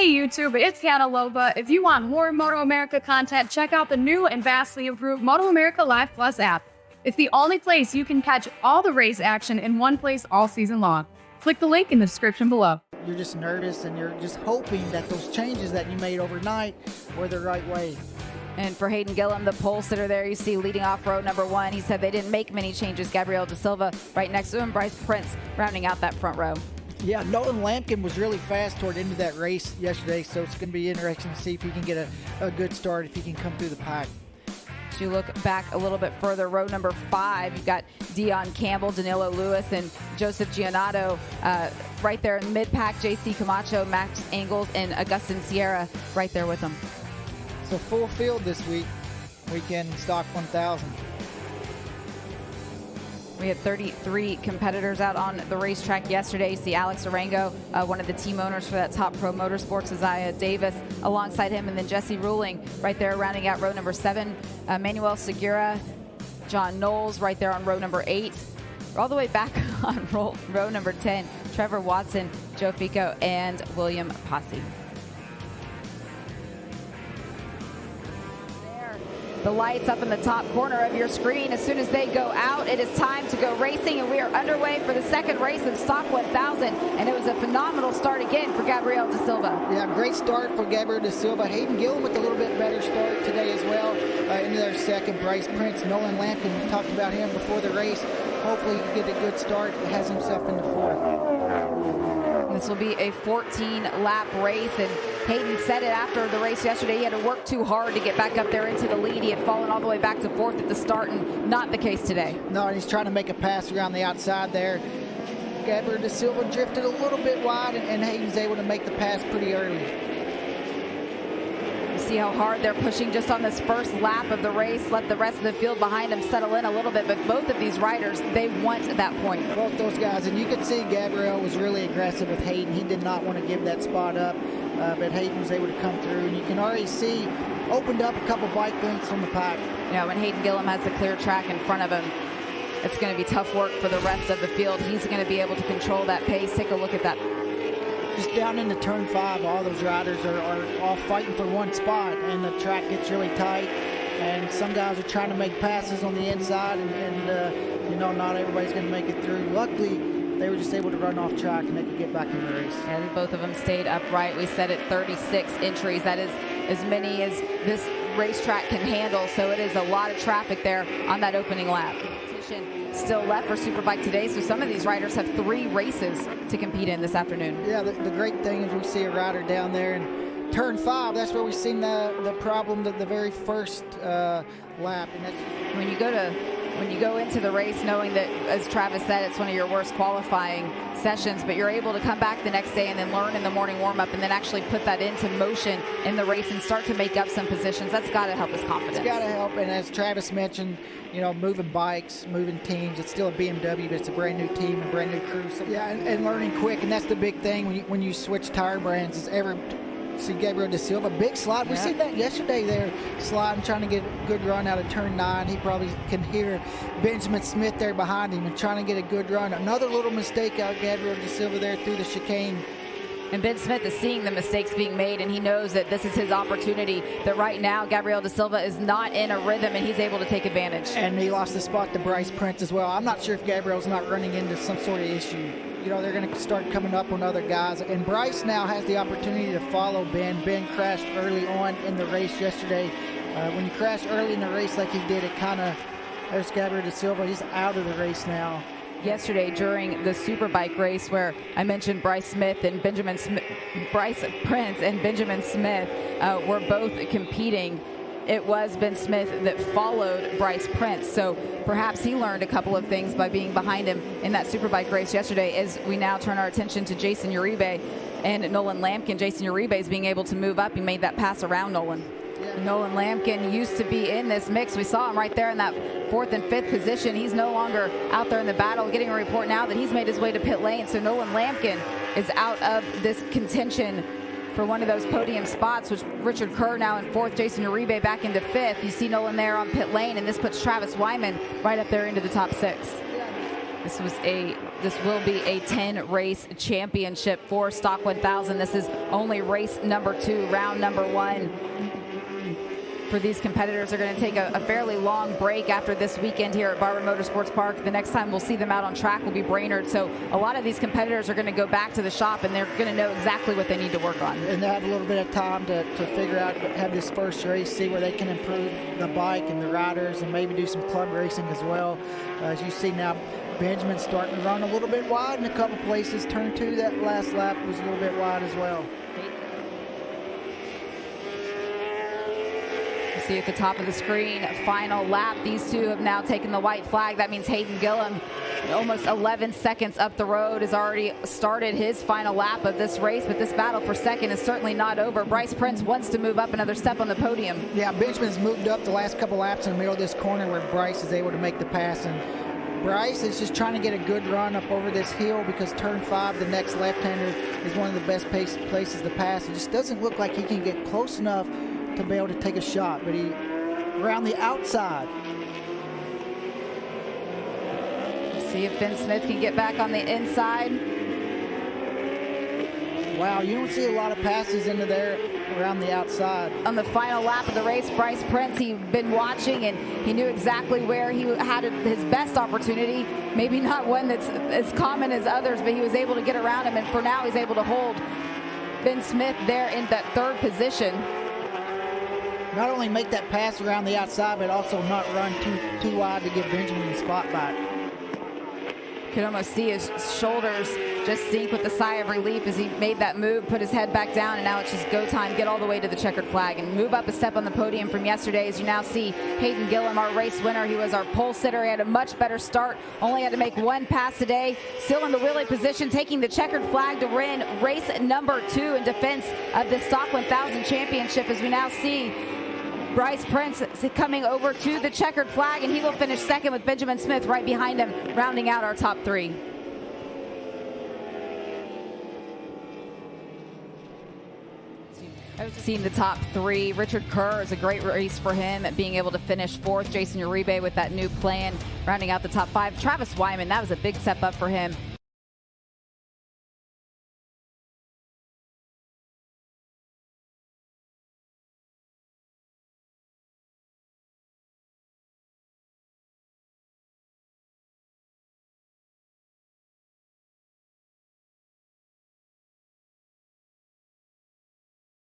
Hey YouTube, it's Hannah Loba. If you want more MotoAmerica content, check out the new and vastly improved MotoAmerica Live Plus app. It's the only place you can catch all the race action in one place all season long. Click the link in the description below. You're just nervous and you're just hoping that those changes that you made overnight were the right way. And for Hayden Gillum, the pole sitter there, you see leading off row number 1. He said they didn't make many changes. Gabriel De Silva right next to him. Bryce Prince rounding out that front row. Yeah, Nolan Lampkin was really fast toward the end of that race yesterday, so it's going to be interesting to see if he can get a good start, if he can come through the pack. As you look back a little bit further, row number 5, you've got Dion Campbell, Danilo Lewis, and Joseph Giannato right there in the mid-pack. JC Camacho, Max Engels, and Augustin Sierra right there with them. So full field this weekend, Stock 1000. We had 33 competitors out on the racetrack yesterday. You see Alex Arango, one of the team owners for that Top Pro Motorsports, Isaiah Davis alongside him, and then Jesse Ruling right there rounding out row number 7. Manuel Segura, John Knowles right there on row number 8. All the way back on row number 10, Trevor Watson, Joe Fico, and William Posse. The lights up in the top corner of your screen. As soon as they go out, it is time to go racing, and we are underway for the second race of Stock 1000. And it was a phenomenal start again for Gabriel De Silva. Yeah, great start for Gabriel De Silva. Hayden Gillum with a little bit better start today as well. Into their second, Bryce Prince, Nolan Lampkin. We talked about him before the race. Hopefully he can get a good start. Has himself in the fourth. This will be a 14-lap race, and Hayden said it after the race yesterday. He had to work too hard to get back up there into the lead. He had fallen all the way back to 4th at the start, and not the case today. No, and he's trying to make a pass around the outside there. Gabriel De Silva drifted a little bit wide, and Hayden's able to make the pass pretty early. See how hard they're pushing just on this first lap of the race. Let the rest of the field behind them settle in a little bit, but both of these riders, they want that point. Both those guys, and you could see Gabriel was really aggressive with Hayden. He did not want to give that spot up, but Hayden was able to come through, and you can already see opened up a couple bike lengths from the pack. Yeah, when Hayden Gillum has the clear track in front of him, it's going to be tough work for the rest of the field. He's going to be able to control that pace. Take a look at that. Just down into turn 5, all those riders are all fighting for one spot, and the track gets really tight, and some guys are trying to make passes on the inside, and you know, not everybody's going to make it through. Luckily, they were just able to run off track, and they could get back in the race. And both of them stayed upright. We said it, 36 entries. That is as many as this racetrack can handle, so it is a lot of traffic there on that opening lap. Still left for Superbike today, so some of these riders have 3 races to compete in this afternoon. Yeah, the great thing is we see a rider down there in turn 5. That's where we've seen the problem the very first lap. And that's when you go into the race knowing that, as Travis said, it's one of your worst qualifying sessions, but you're able to come back the next day and then learn in the morning warm-up and then actually put that into motion in the race and start to make up some positions. That's got to help his confidence. It's got to help, and as Travis mentioned, you know, moving bikes, moving teams. It's still a BMW, but it's a brand new team, a brand new crew. So, yeah, and learning quick, and that's the big thing when you switch tire brands. Is see Gabriel De Silva, big slide. We seen that yesterday there, sliding, trying to get a good run out of turn 9. He probably can hear Benjamin Smith there behind him and trying to get a good run. Another little mistake out Gabriel De Silva there through the chicane. And Ben Smith is seeing the mistakes being made, and he knows that this is his opportunity, that right now Gabriel De Silva is not in a rhythm, and he's able to take advantage. And he lost the spot to Bryce Prince as well. I'm not sure if Gabriel's not running into some sort of issue. You know, they're going to start coming up on other guys. And Bryce now has the opportunity to follow Ben. Ben crashed early on in the race yesterday. When you crash early in the race like he did, it kind of, there's Gabriel De Silva. He's out of the race now. Yesterday during the Superbike race where I mentioned Bryce Prince and Benjamin Smith were both competing, it was Ben Smith that followed Bryce Prince. So perhaps he learned a couple of things by being behind him in that Superbike race yesterday, as we now turn our attention to Jason Uribe and Nolan Lampkin. Jason Uribe is being able to move up. He made that pass around Nolan. Nolan Lampkin used to be in this mix. We saw him right there in that 4th and 5th position. He's no longer out there in the battle. Getting a report now that he's made his way to pit lane. So Nolan Lampkin is out of this contention for one of those podium spots, which Richard Kerr now in 4th, Jason Uribe back into 5th. You see Nolan there on pit lane, and this puts Travis Wyman right up there into the top 6. This was a this will be a 10-race championship for Stock 1000. This is only race number 2, round number 1. For these competitors, they're going to take a fairly long break after this weekend here at Barber Motorsports Park. The next time we'll see them out on track will be Brainerd. So a lot of these competitors are going to go back to the shop, and they're going to know exactly what they need to work on. And they have a little bit of time to figure out, have this first race, see where they can improve the bike and the riders, and maybe do some club racing as well. As you see now, Benjamin's starting to run a little bit wide in a couple places. Turn 2, that last lap was a little bit wide as well. See at the top of the screen, final lap. These two have now taken the white flag. That means Hayden Gillum, almost 11 seconds up the road, has already started his final lap of this race, but this battle for second is certainly not over. Bryce Prince wants to move up another step on the podium. Yeah, Benjamin's moved up the last couple laps in the middle of this corner where Bryce is able to make the pass, and Bryce is just trying to get a good run up over this hill because turn 5, the next left-hander, is one of the best places to pass. It just doesn't look like he can get close enough to be able to take a shot, but he around the outside. See if Ben Smith can get back on the inside. Wow, you don't see a lot of passes into there around the outside. On the final lap of the race, Bryce Prince, he'd been watching and he knew exactly where he had his best opportunity. Maybe not one that's as common as others, but he was able to get around him, and for now he's able to hold Ben Smith there in that 3rd position. Not only make that pass around the outside, but also not run too wide to give Benjamin the spot back. You can almost see his shoulders just sink with a sigh of relief as he made that move, put his head back down, and now it's just go time, get all the way to the checkered flag and move up a step on the podium from yesterday. As you now see Hayden Gillum, our race winner. He was our pole sitter. He had a much better start, only had to make 1 pass today. Still in the wheelie position, taking the checkered flag to win race number 2 in defense of the Stock 1000 championship, as we now see Bryce Prince coming over to the checkered flag, and he will finish second with Benjamin Smith right behind him, rounding out our top 3. Seeing the top 3, Richard Kerr is a great race for him, being able to finish 4th. Jason Uribe with that new plan, rounding out the top 5. Travis Wyman, that was a big step up for him.